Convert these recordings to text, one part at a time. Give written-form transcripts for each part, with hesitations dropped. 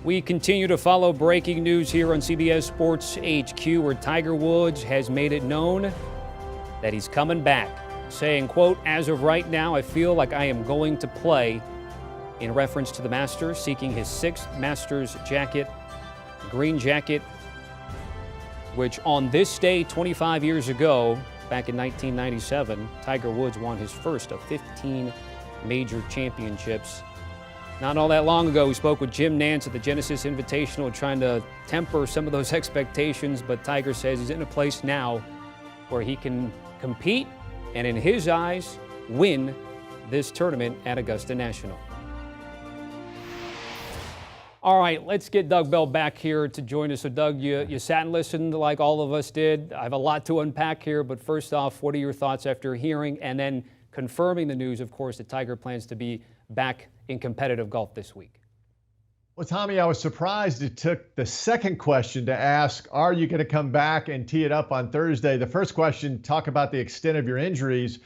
We continue to follow breaking news here on CBS Sports HQ, where Tiger Woods has made it known that he's coming back, saying, quote, "As of right now, I feel like I am going to play," in reference to the Masters, seeking his sixth Masters jacket, green jacket, which on this day 25 years ago, back in 1997, Tiger Woods won his first of 15 major championships. Not all that long ago, we spoke with Jim Nance at the Genesis Invitational, trying to temper some of those expectations, but Tiger says he's in a place now where he can compete and, in his eyes, win this tournament at Augusta National. All right, let's get Doug Bell back here to join us. So, Doug, you sat and listened like all of us did. I have a lot to unpack here, but first off, what are your thoughts after hearing and then confirming the news, of course, that Tiger plans to be back in competitive golf this week? Well, Tommy, I was surprised it took the second question to ask, are you going to come back and tee it up on Thursday? The first question, talk about the extent of your injuries.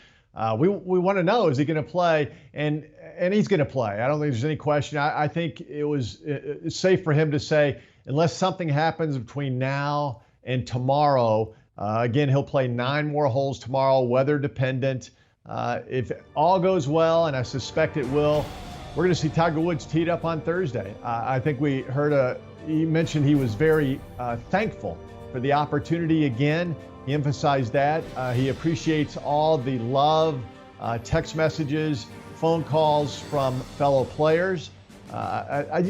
We want to know, is he going to play? And he's going to play. I don't think there's any question. I think it's safe for him to say, unless something happens between now and tomorrow, again, he'll play 9 more holes tomorrow, weather dependent. If all goes well, and I suspect it will, we're going to see Tiger Woods teed up on Thursday. I think we heard he mentioned he was very thankful for the opportunity again. He emphasized that. He appreciates all the love, text messages, phone calls from fellow players. I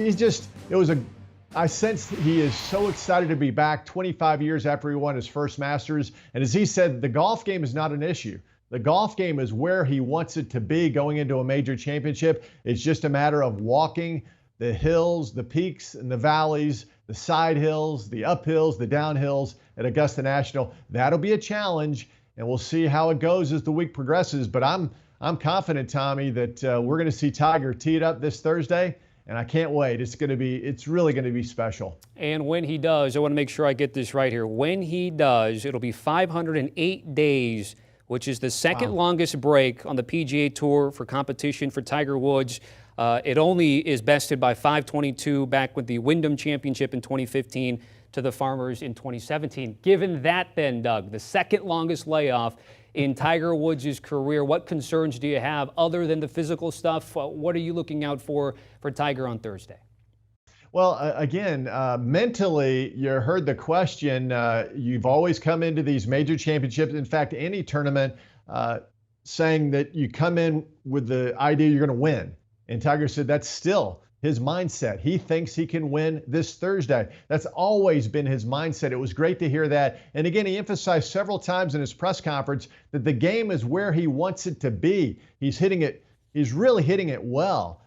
sensed he is so excited to be back 25 years after he won his first Masters. And as he said, the golf game is not an issue. The golf game is where he wants it to be going into a major championship. It's just a matter of walking the hills, the peaks and the valleys, the side hills, the uphills, the downhills at Augusta National. That'll be a challenge, and we'll see how it goes as the week progresses. But I'm confident, Tommy, that we're going to see Tiger tee it up this Thursday, and I can't wait. It's really going to be special. And when he does, I want to make sure I get this right here. When he does, it'll be 508 days, which is the second longest break on the PGA Tour for competition for Tiger Woods. It only is bested by 522 back with the Wyndham Championship in 2015 to the Farmers in 2017. Given that then, Doug, the second longest layoff in Tiger Woods' career, what concerns do you have other than the physical stuff? What are you looking out for Tiger on Thursday? Well, again, mentally, you heard the question. You've always come into these major championships, in fact, any tournament, saying that you come in with the idea you're going to win. And Tiger said that's still his mindset. He thinks he can win this Thursday. That's always been his mindset. It was great to hear that. And again, he emphasized several times in his press conference that the game is where he wants it to be. He's really hitting it well.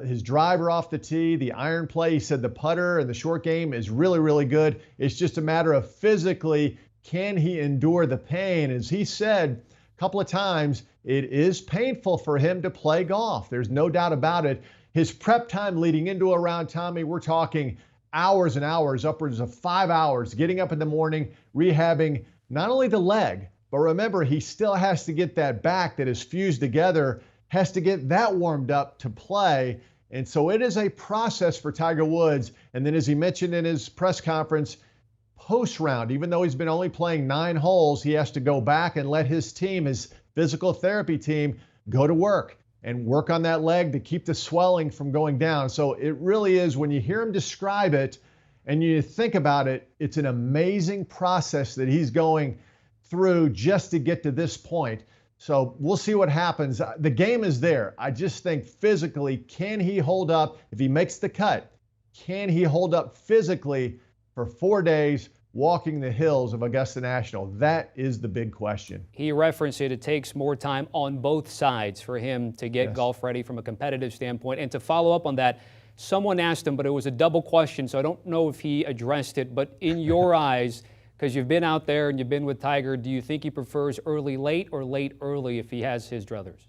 His driver off the tee, the iron play, he said the putter and the short game is really, really good. It's just a matter of physically, can he endure the pain? As he said a couple of times, it is painful for him to play golf. There's no doubt about it. His prep time leading into a round, Tommy, we're talking hours and hours, upwards of 5 hours, getting up in the morning, rehabbing not only the leg, but remember, he still has to get that back that is fused together, has to get that warmed up to play. And so it is a process for Tiger Woods. And then as he mentioned in his press conference, post-round, even though he's been only playing 9 holes, he has to go back and let his team, his physical therapy team, go to work and work on that leg to keep the swelling from going down. So it really is, when you hear him describe it and you think about it, it's an amazing process that he's going through just to get to this point. So we'll see what happens. The game is there. I just think physically, can he hold up? If he makes the cut, can he hold up physically for 4 days walking the hills of Augusta National? That is the big question. He referenced it. It takes more time on both sides for him to get golf ready from a competitive standpoint. And to follow up on that, someone asked him, but it was a double question, so I don't know if he addressed it. But in your eyes, because you've been out there and you've been with Tiger, do you think he prefers early late or late early if he has his druthers?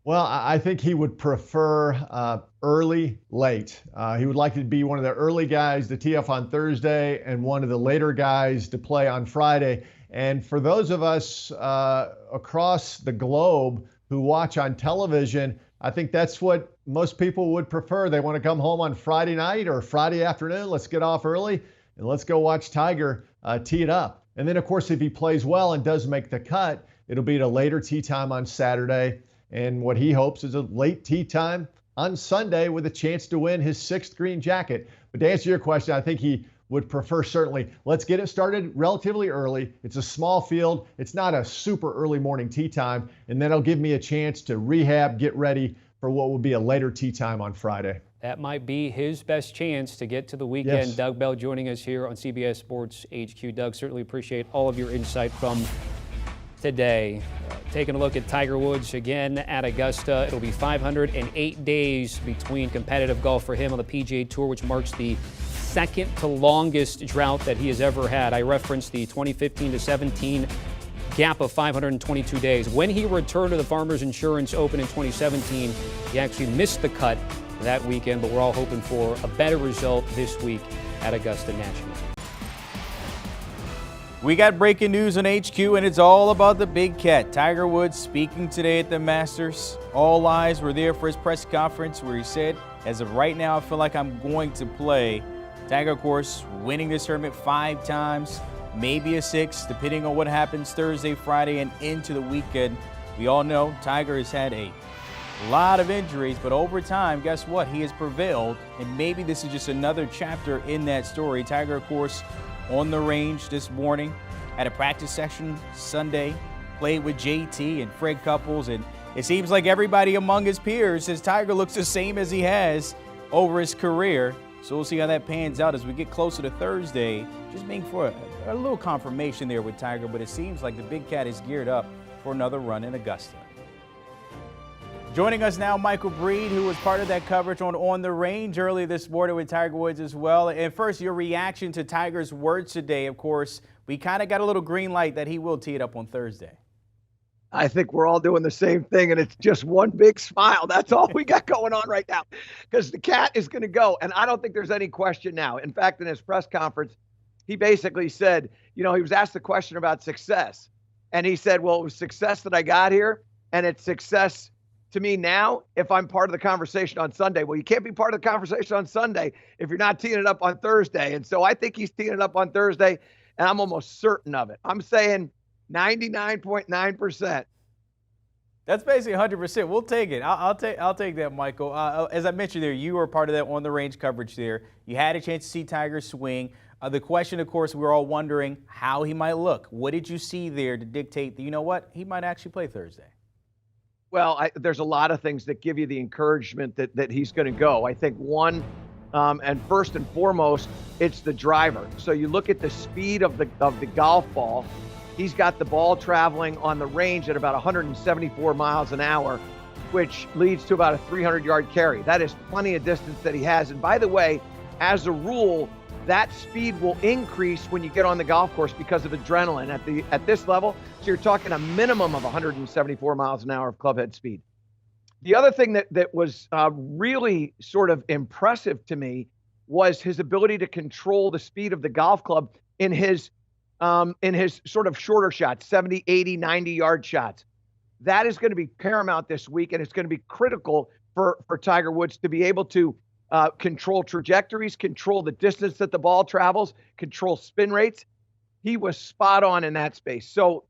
Well, I think he would prefer early late. He would like to be one of the early guys to tee off on Thursday and one of the later guys to play on Friday. And for those of us across the globe who watch on television, I think that's what most people would prefer. They want to come home on Friday night or Friday afternoon. Let's get off early and let's go watch Tiger tee it up. And then, of course, if he plays well and does make the cut, it'll be at a later tee time on Saturday. And what he hopes is a late tee time on Sunday with a chance to win his 6th green jacket. But to answer your question, I think he would prefer certainly, let's get it started relatively early. It's a small field. It's not a super early morning tee time. And then it'll give me a chance to rehab, get ready for what will be a later tee time on Friday. That might be his best chance to get to the weekend. Yes. Doug Bell joining us here on CBS Sports HQ. Doug, certainly appreciate all of your insight from today. Taking a look at Tiger Woods again at Augusta. It'll be 508 days between competitive golf for him on the PGA Tour, which marks the second to longest drought that he has ever had. I referenced the 2015 to 17 gap of 522 days. When he returned to the Farmers Insurance Open in 2017, he actually missed the cut that weekend, but we're all hoping for a better result this week at Augusta National. We got breaking news on HQ, and it's all about the big cat. Tiger Woods speaking today at the Masters. All eyes were there for his press conference where he said, as of right now, I feel like I'm going to play. Tiger, of course, winning this tournament 5 times, maybe a 6th, depending on what happens Thursday, Friday, and into the weekend. We all know Tiger has had a lot of injuries, but over time, guess what? He has prevailed, and maybe this is just another chapter in that story. Tiger, of course, on the range this morning at a practice session Sunday, played with JT and Fred Couples, and it seems like everybody among his peers says Tiger looks the same as he has over his career. So we'll see how that pans out as we get closer to Thursday. Just being for a little confirmation there with Tiger, but it seems like the big cat is geared up for another run in Augusta. Joining us now, Michael Breed, who was part of that coverage on the range earlier this morning with Tiger Woods as well. And first, your reaction to Tiger's words today. Of course, we kind of got a little green light that he will tee it up on Thursday. I think we're all doing the same thing, and it's just one big smile. That's all we got going on right now, because the cat is going to go, and I don't think there's any question now. In fact, in his press conference, he basically said, he was asked the question about success, and he said, well, it was success that I got here, and it's success to me now if I'm part of the conversation on Sunday. Well, you can't be part of the conversation on Sunday if you're not teeing it up on Thursday, and so I think he's teeing it up on Thursday, and I'm almost certain of it. I'm saying 99.9%. That's basically 100%. We'll take it. I'll take that, Michael. As I mentioned there, you were part of that on the range coverage there. You had a chance to see Tiger swing. The question, of course, we're all wondering how he might look. What did you see there to dictate that, you know what, he might actually play Thursday? Well, there's a lot of things that give you the encouragement that he's going to go. I think one, and first and foremost, it's the driver. So you look at the speed of the golf ball. He's got the ball traveling on the range at about 174 miles an hour, which leads to about a 300-yard carry. That is plenty of distance that he has. And by the way, as a rule, that speed will increase when you get on the golf course because of adrenaline at this level. So you're talking a minimum of 174 miles an hour of clubhead speed. The other thing that was really sort of impressive to me was his ability to control the speed of the golf club in his sort of shorter shots, 70, 80, 90-yard shots. That is going to be paramount this week, and it's going to be critical for Tiger Woods to be able to control trajectories, control the distance that the ball travels, control spin rates. He was spot on in that space. So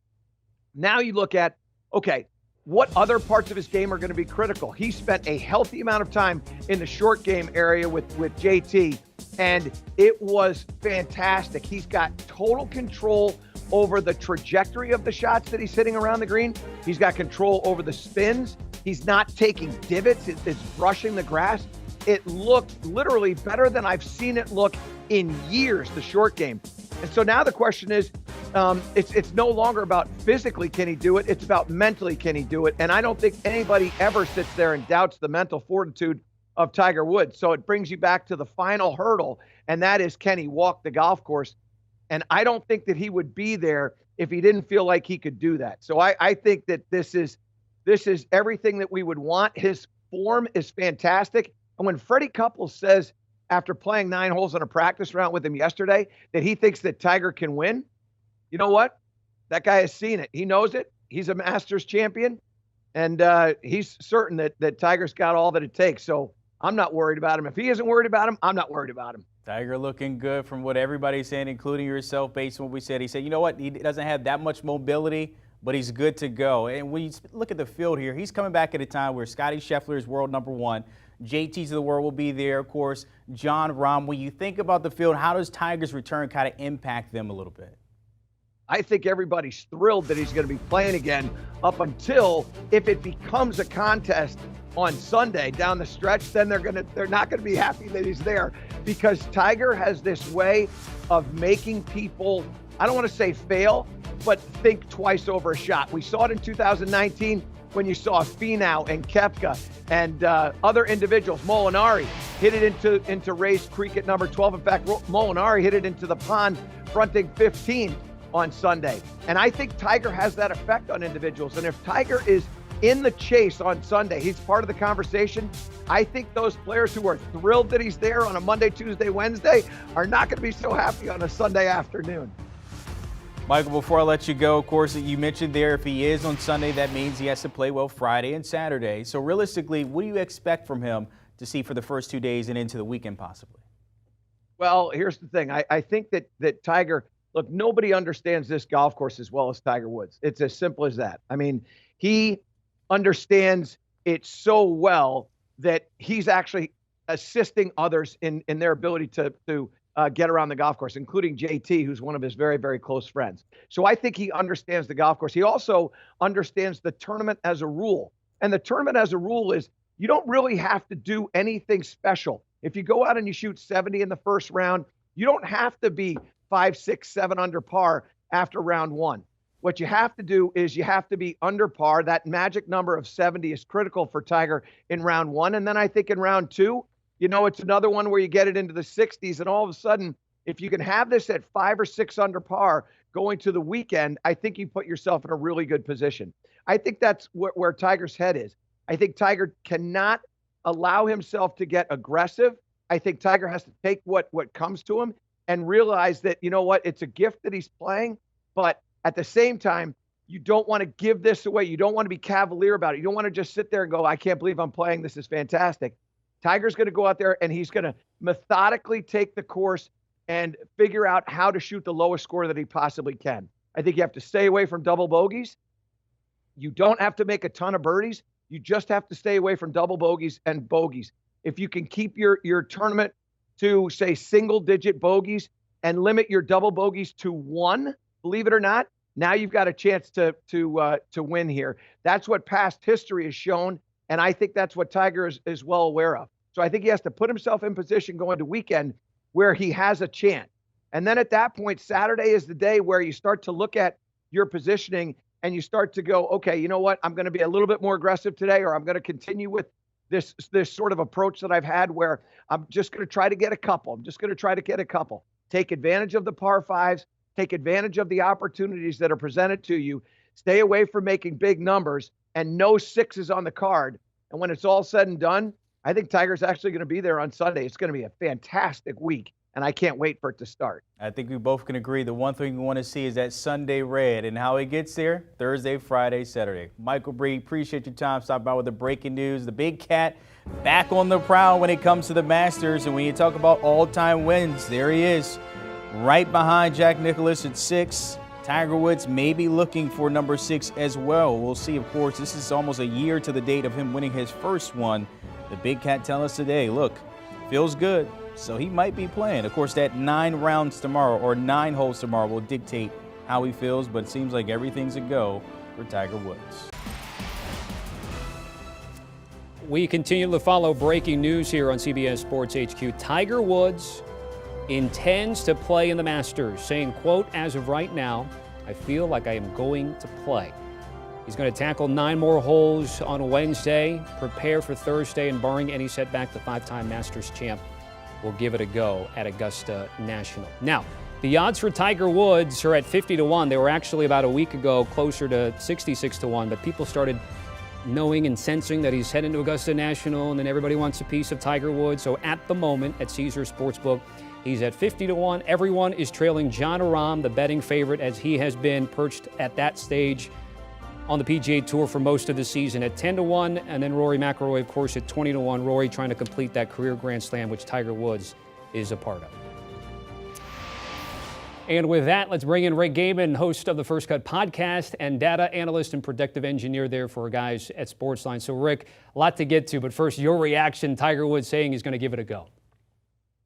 now you look at, okay, what other parts of his game are going to be critical? He spent a healthy amount of time in the short game area with JT, and it was fantastic. He's got total control over the trajectory of the shots that he's hitting around the green. He's got control over the spins. He's not taking divots. It's brushing the grass. It looked literally better than I've seen it look in years, the short game. And so now the question is, it's no longer about physically can he do it, it's about mentally can he do it. And I don't think anybody ever sits there and doubts the mental fortitude of Tiger Woods. So it brings you back to the final hurdle, and that is, can he walk the golf course? And I don't think that he would be there if he didn't feel like he could do that. So I think that this is everything that we would want. His form is fantastic. And when Freddie Couples says, after playing 9 holes on a practice round with him yesterday, that he thinks that Tiger can win, you know what? That guy has seen it. He knows it. He's a Masters champion. And he's certain that Tiger's got all that it takes. So I'm not worried about him. If he isn't worried about him, I'm not worried about him. Tiger looking good from what everybody's saying, including yourself, based on what we said. He said, you know what, he doesn't have that much mobility, but he's good to go. And when you look at the field here, he's coming back at a time where Scotty Scheffler is world number one. JTs of the world will be there, of course. Jon Rahm. When you think about the field, how does Tiger's return kind of impact them a little bit? I think everybody's thrilled that he's going to be playing again up until if it becomes a contest on Sunday down the stretch, then they're not going to be happy that he's there, because Tiger has this way of making people, I don't want to say fail, but think twice over a shot. We saw it in 2019 when you saw Finau and Koepka and other individuals. Molinari hit it into Race Creek at number 12. In fact, Molinari hit it into the pond fronting 15 on Sunday. And I think Tiger has that effect on individuals. And if Tiger is in the chase on Sunday, he's part of the conversation. I think those players who are thrilled that he's there on a Monday, Tuesday, Wednesday are not going to be so happy on a Sunday afternoon. Michael, before I let you go, of course, you mentioned there if he is on Sunday, that means he has to play well Friday and Saturday. So realistically, what do you expect from him to see for the first 2 days and into the weekend possibly? Well, here's the thing. I think that Tiger, look, nobody understands this golf course as well as Tiger Woods. It's as simple as that. I mean, he understands it so well that he's actually assisting others in their ability to get around the golf course, including JT, who's one of his very, very close friends. So I think he understands the golf course. He also understands the tournament as a rule. And the tournament as a rule is you don't really have to do anything special. If you go out and you shoot 70 in the first round, you don't have to be 5, 6, 7 under par after round one. What you have to do is you have to be under par. That magic number of 70 is critical for Tiger in round one. And then I think in round two, you know, it's another one where you get it into the 60s. And all of a sudden, if you can have this at 5 or 6 under par going to the weekend, I think you put yourself in a really good position. I think that's where Tiger's head is. I think Tiger cannot allow himself to get aggressive. I think Tiger has to take what comes to him and realize that, you know what, it's a gift that he's playing, but at the same time, you don't want to give this away. You don't want to be cavalier about it. You don't want to just sit there and go, I can't believe I'm playing. This is fantastic. Tiger's going to go out there and he's going to methodically take the course and figure out how to shoot the lowest score that he possibly can. I think you have to stay away from double bogeys. You don't have to make a ton of birdies. You just have to stay away from double bogeys and bogeys. If you can keep your tournament to, say, single-digit bogeys and limit your double bogeys to 1, believe it or not, now you've got a chance to win here. That's what past history has shown, and I think that's what Tiger is well aware of. So I think he has to put himself in position going to weekend where he has a chance. And then at that point, Saturday is the day where you start to look at your positioning and you start to go, okay, you know what? I'm going to be a little bit more aggressive today, or I'm going to continue with this sort of approach that I've had where I'm just going to try to get a couple. Take advantage of the par fives, take advantage of the opportunities that are presented to you, stay away from making big numbers, and no sixes on the card. And when it's all said and done, I think Tiger's actually going to be there on Sunday. It's going to be a fantastic week, and I can't wait for it to start. I think we both can agree the one thing we want to see is that Sunday red, and how it gets there, Thursday, Friday, Saturday. Michael Breed, appreciate your time. Stop by with the breaking news. The Big Cat back on the prowl when it comes to the Masters, and when you talk about all-time wins, there he is, right behind Jack Nicklaus at 6. Tiger Woods may be looking for number 6 as well. We'll see, of course. This is almost a year to the date of him winning his first one. The Big Cat telling us today, look, feels good, so he might be playing. Of course, that 9 rounds tomorrow, or 9 holes tomorrow, will dictate how he feels, but it seems like everything's a go for Tiger Woods. We continue to follow breaking news here on CBS Sports HQ. Tiger Woods intends to play in the Masters, saying, quote, as of right now, I feel like I am going to play. He's going to tackle 9 more holes on Wednesday, prepare for Thursday, and barring any setback, the 5-time Masters champ will give it a go at Augusta National. Now, the odds for Tiger Woods are at 50-1. They were actually about a week ago closer to 66-1, but people started knowing and sensing that he's heading to Augusta National, and then everybody wants a piece of Tiger Woods. So at the moment at Caesars Sportsbook, he's at 50-1. Everyone is trailing Jon Rahm, the betting favorite, as he has been perched at that stage on the PGA Tour for most of the season at 10-1, and then Rory McIlroy, of course, at 20-1. Rory trying to complete that career Grand Slam, which Tiger Woods is a part of. And with that, let's bring in Rick Gehman, host of the First Cut podcast and data analyst and predictive engineer there for our guys at Sportsline. So, Rick, a lot to get to, but first, your reaction, Tiger Woods saying he's going to give it a go.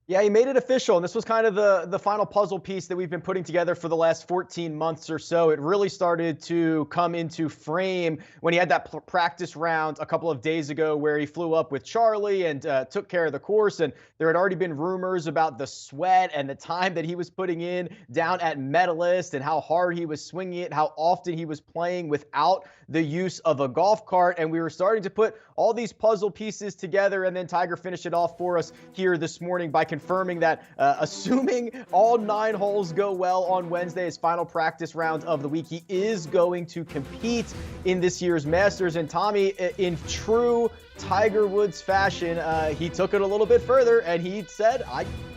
Yeah, he made it official, and this was kind of the final puzzle piece that we've been putting together for the last 14 months or so. It really started to come into frame when he had that practice round a couple of days ago where he flew up with Charlie and took care of the course, and there had already been rumors about the sweat and the time that he was putting in down at Medalist and how hard he was swinging it, how often he was playing without the use of a golf cart, and we were starting to put all these puzzle pieces together, and then Tiger finished it off for us here this morning by confirming that assuming all 9 holes go well on Wednesday, his final practice round of the week, he is going to compete in this year's Masters. And Tommy, in true Tiger Woods fashion, he took it a little bit further and he said,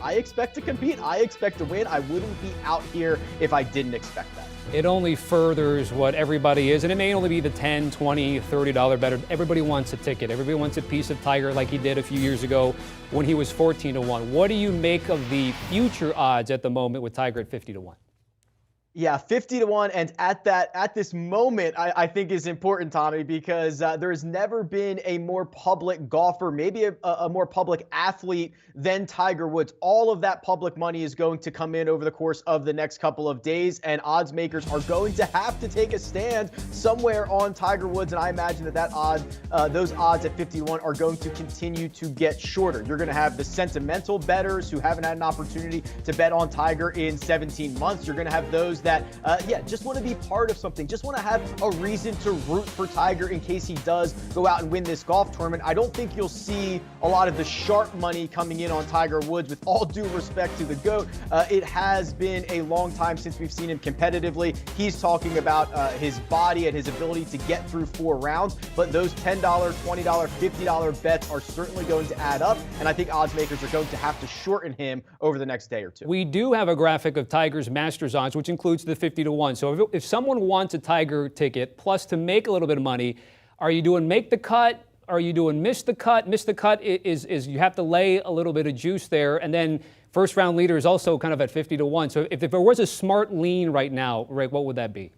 I expect to compete. I expect to win. I wouldn't be out here if I didn't expect that. It only furthers what everybody is, and it may only be the $10, $20, $30 better. Everybody wants a ticket. Everybody wants a piece of Tiger like he did a few years ago when he was 14-1. What do you make of the future odds at the moment with Tiger at 50-1? Yeah, 50-1, and at this moment, I think is important, Tommy, because there has never been a more public golfer, maybe a more public athlete than Tiger Woods. All of that public money is going to come in over the course of the next couple of days, and odds makers are going to have to take a stand somewhere on Tiger Woods, and I imagine those odds at 51 are going to continue to get shorter. You're going to have the sentimental bettors who haven't had an opportunity to bet on Tiger in 17 months. You're going to have those that just want to be part of something, just want to have a reason to root for Tiger in case he does go out and win this golf tournament. I don't think you'll see a lot of the sharp money coming in on Tiger Woods. With all due respect to the GOAT, it has been a long time since we've seen him competitively. He's talking about his body and his ability to get through 4 rounds, but those $10, $20, $50 bets are certainly going to add up, and I think odds makers are going to have to shorten him over the next day or two. We do have a graphic of Tiger's Masters odds, which includes the 50-1. So if someone wants a Tiger ticket, plus to make a little bit of money, are you doing make the cut? Are you doing miss the cut? Miss the cut is you have to lay a little bit of juice there, and then first round leader is also kind of at 50-1. So if there was a smart lean right now, Rick, what would that be?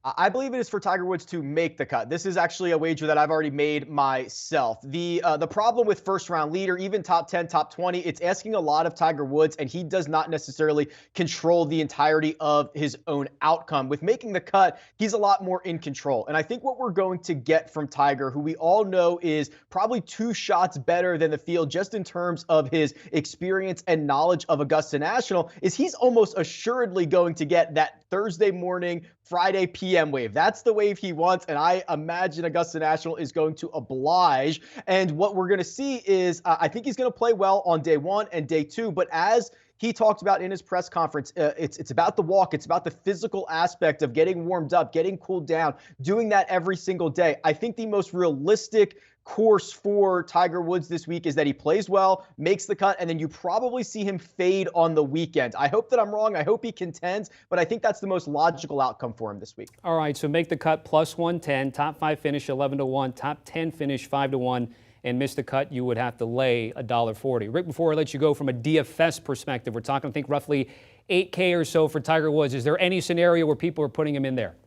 I believe it is for Tiger Woods to make the cut. This is actually a wager that I've already made myself. The problem with first round leader, even top 10, top 20, it's asking a lot of Tiger Woods, and he does not necessarily control the entirety of his own outcome. With making the cut, he's a lot more in control. And I think what we're going to get from Tiger, who we all know is probably 2 shots better than the field just in terms of his experience and knowledge of Augusta National, is he's almost assuredly going to get that Thursday morning, Friday PM wave. That's the wave he wants, and I imagine Augusta National is going to oblige. And what we're going to see is I think he's going to play well on day 1 and day 2, but as he talked about in his press conference, it's about the walk. It's about the physical aspect of getting warmed up, getting cooled down, doing that every single day. I think the most realistic course for Tiger Woods this week is that he plays well, makes the cut, and then you probably see him fade on the weekend. I hope that I'm wrong. I hope he contends, but I think that's the most logical outcome for him this week. All right, so make the cut plus 110, top 5 finish 11-1, top 10 finish 5-1, and miss the cut, you would have to lay $1.40. Rick, before I let you go, from a DFS perspective, we're talking, I think, roughly $8K or so for Tiger Woods. Is there any scenario where people are putting him in there?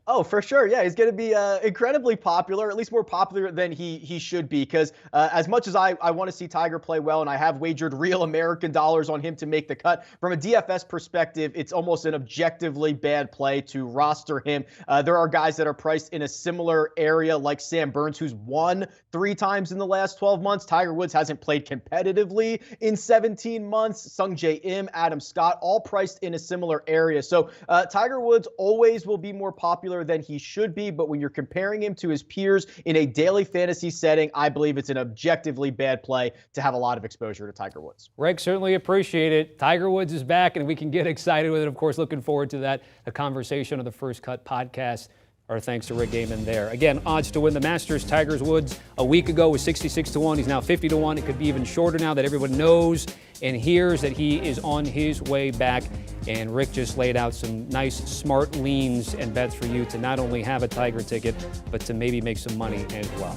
Oh, for sure. Yeah, he's going to be incredibly popular, at least more popular than he should be, because as much as I want to see Tiger play well, and I have wagered real American dollars on him to make the cut, from a DFS perspective, it's almost an objectively bad play to roster him. There are guys that are priced in a similar area, like Sam Burns, who's won 3 times in the last 12 months. Tiger Woods hasn't played competitively in 17 months. Sung Jae Im, Adam Scott, all priced in a similar area. So Tiger Woods always will be more popular than he should be, but when you're comparing him to his peers in a daily fantasy setting, I believe it's an objectively bad play to have a lot of exposure to Tiger Woods. Rick, certainly appreciate it. Tiger Woods is back, and we can get excited with it. Of course, looking forward to that, the conversation of the First Cut podcast. Our thanks to Rick Gehman there. Again, odds to win the Masters. Tiger Woods a week ago was 66-1. He's now 50-1. It could be even shorter now that everyone knows and hears that he is on his way back. And Rick just laid out some nice, smart leans and bets for you to not only have a Tiger ticket, but to maybe make some money as well.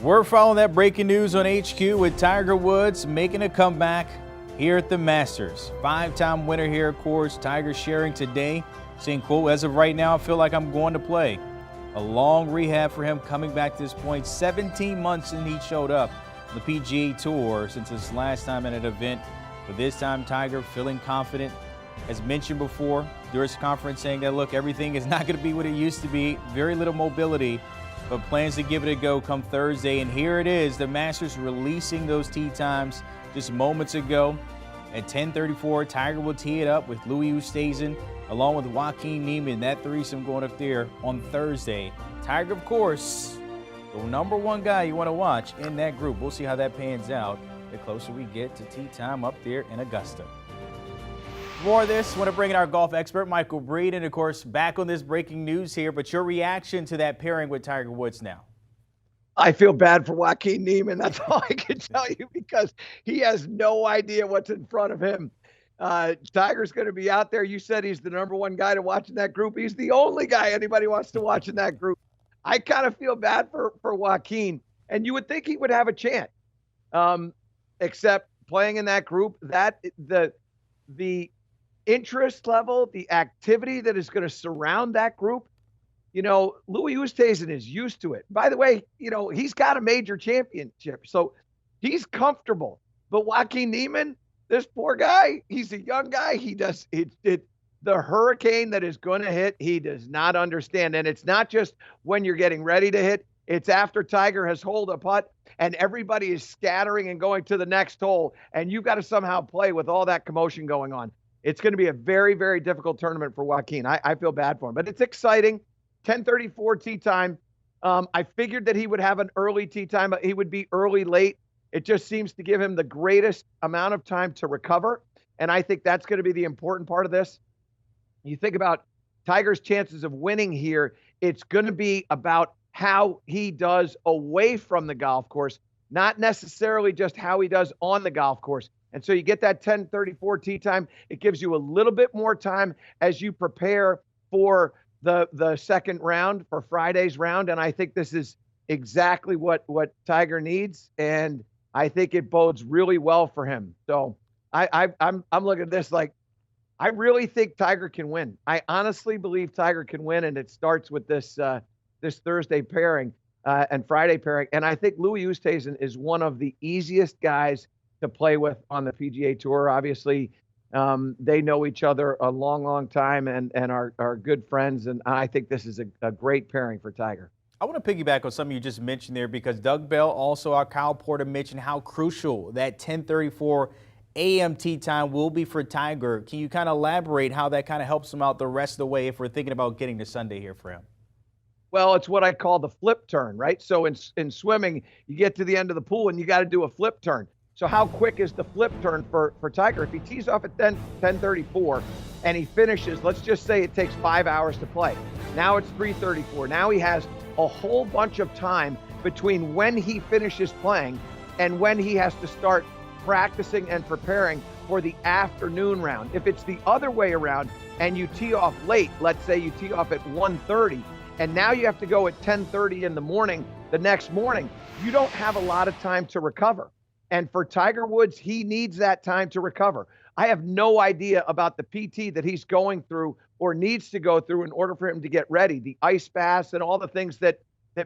We're following that breaking news on HQ with Tiger Woods making a comeback here at the Masters. 5-time winner here, of course. Tiger sharing today, saying, quote, as of right now, I feel like I'm going to play. A long rehab for him coming back to this point. 17 months since he showed up on the PGA Tour since his last time at an event. But this time, Tiger feeling confident. As mentioned before, during his conference saying that, look, everything is not going to be what it used to be. Very little mobility, but plans to give it a go come Thursday. And here it is, the Masters releasing those tee times just moments ago. At 10:34, Tiger will tee it up with Louis Oosthuizen along with Joaquin Niemann. That threesome going up there on Thursday. Tiger, of course, the number one guy you want to watch in that group. We'll see how that pans out the closer we get to tee time up there in Augusta. More of this, I want to bring in our golf expert, Michael Breed, and of course, back on this breaking news here, but your reaction to that pairing with Tiger Woods now? I feel bad for Joaquin Niemann. That's all I can tell you, because he has no idea what's in front of him. Tiger's going to be out there. You said he's the number one guy to watch in that group. He's the only guy anybody wants to watch in that group. I kind of feel bad for Joaquin, and you would think he would have a chance, except playing in that group, that the interest level, the activity that is going to surround that group. You know, Louis Oosthuizen is used to it. By the way, you know, he's got a major championship, so he's comfortable. But Joaquin Niemann, this poor guy, he's a young guy. He does the hurricane that is going to hit, he does not understand. And it's not just when you're getting ready to hit, it's after Tiger has holed a putt and everybody is scattering and going to the next hole, and you've got to somehow play with all that commotion going on. It's going to be a very, very difficult tournament for Joaquin. I feel bad for him, but it's exciting. 10:34 tee time. I figured that he would have an early tee time, but he would be early late. It just seems to give him the greatest amount of time to recover, and I think that's going to be the important part of this. You think about Tiger's chances of winning here, it's going to be about how he does away from the golf course, not necessarily just how he does on the golf course. And so you get that 10:34 tee time. It gives you a little bit more time as you prepare for the second round, for Friday's round. And I think this is exactly what Tiger needs. And I think it bodes really well for him. So I'm looking at this like, I really think Tiger can win. I honestly believe Tiger can win. And it starts with this Thursday pairing and Friday pairing. And I think Louis Oosthuizen is one of the easiest guys to play with on the PGA Tour. Obviously, they know each other a long, long time and are good friends. And I think this is a great pairing for Tiger. I want to piggyback on something you just mentioned there, because Doug Bell, also our Kyle Porter, mentioned how crucial that 10:34 a.m. tee time will be for Tiger. Can you kind of elaborate how that kind of helps him out the rest of the way if we're thinking about getting to Sunday here for him? Well, it's what I call the flip turn, right? So in swimming, you get to the end of the pool and you got to do a flip turn. So how quick is the flip turn for Tiger? If he tees off at 10:34 and he finishes, let's just say it takes 5 hours to play. Now it's 3:34. Now he has a whole bunch of time between when he finishes playing and when he has to start practicing and preparing for the afternoon round. If it's the other way around and you tee off late, let's say you tee off at 1:30, and now you have to go at 10:30 in the morning the next morning, you don't have a lot of time to recover. And for Tiger Woods, he needs that time to recover. I have no idea about the PT that he's going through or needs to go through in order for him to get ready, the ice baths and all the things that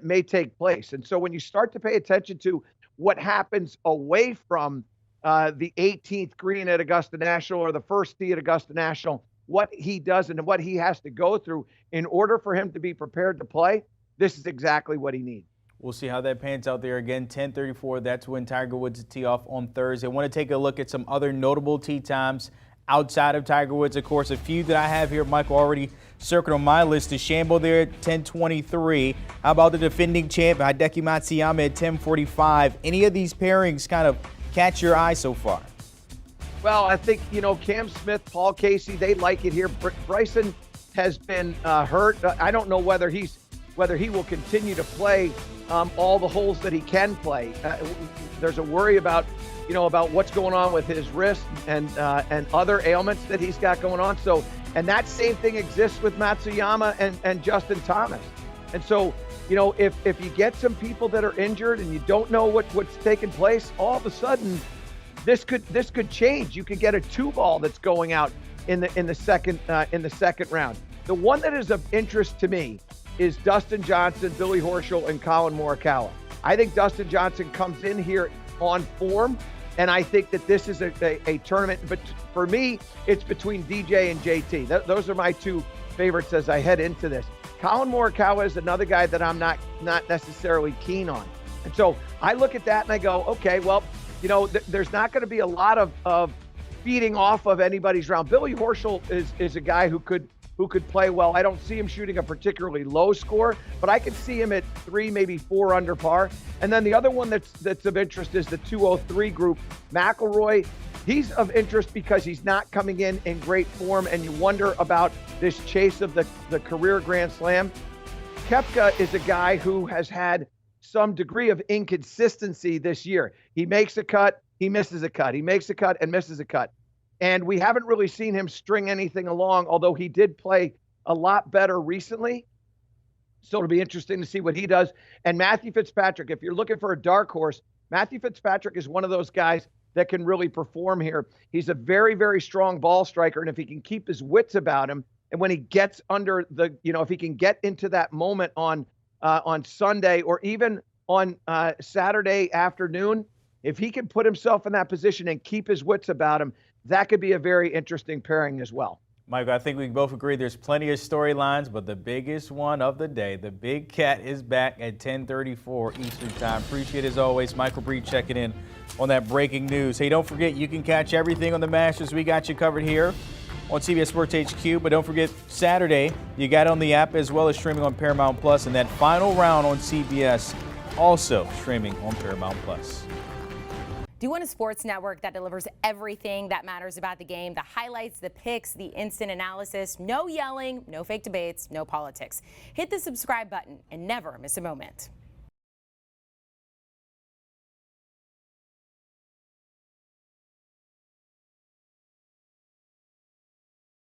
may take place. And so when you start to pay attention to what happens away from the 18th green at Augusta National or the first tee at Augusta National, what he does and what he has to go through in order for him to be prepared to play, this is exactly what he needs. We'll see how that pans out there. Again, 10:34, that's when Tiger Woods tee off on Thursday. I want to take a look at some other notable tee times outside of Tiger Woods. Of course, a few that I have here, Michael, already circled on my list. DeChambeau there at 10:23. How about the defending champ, Hideki Matsuyama at 10:45? Any of these pairings kind of catch your eye so far? Well, I think, Cam Smith, Paul Casey, they like it here. Bryson has been hurt. I don't know whether he will continue to play all the holes that he can play. There's a worry about what's going on with his wrist and other ailments that he's got going on. So, and that same thing exists with Matsuyama and Justin Thomas. And so, if you get some people that are injured and you don't know what's taking place, all of a sudden, this could change. You could get a 2-ball that's going out in the second round. The one that is of interest to me is Dustin Johnson, Billy Horschel, and Colin Morikawa. I think Dustin Johnson comes in here on form, and I think that this is a tournament. But for me, it's between DJ and JT. Those are my two favorites as I head into this. Colin Morikawa is another guy that I'm not necessarily keen on. And so I look at that and I go, okay, well, there's not going to be a lot of feeding off of anybody's round. Billy Horschel is a guy who could play well. I don't see him shooting a particularly low score, but I could see him at 3, maybe 4 under par. And then the other one that's of interest is the 203 group. McIlroy, he's of interest because he's not coming in great form, and you wonder about this chase of the career Grand Slam. Koepka is a guy who has had some degree of inconsistency this year. He makes a cut, he misses a cut. He makes a cut and misses a cut. And we haven't really seen him string anything along, although he did play a lot better recently. So it'll be interesting to see what he does. And Matthew Fitzpatrick, if you're looking for a dark horse, Matthew Fitzpatrick is one of those guys that can really perform here. He's a very, very strong ball striker. And if he can keep his wits about him, and when he gets under if he can get into that moment on Sunday or even on Saturday afternoon, if he can put himself in that position and keep his wits about him, that could be a very interesting pairing as well. Michael, I think we can both agree there's plenty of storylines, but the biggest one of the day, the Big Cat is back at 10:34 Eastern Time. Appreciate it as always, Michael Breed checking in on that breaking news. Hey, don't forget, you can catch everything on the Masters. We got you covered here on CBS Sports HQ, but don't forget Saturday, you got it on the app as well as streaming on Paramount Plus, and that final round on CBS also streaming on Paramount Plus. Do you want a sports network that delivers everything that matters about the game? The highlights, the picks, the instant analysis, no yelling, no fake debates, no politics. Hit the subscribe button and never miss a moment.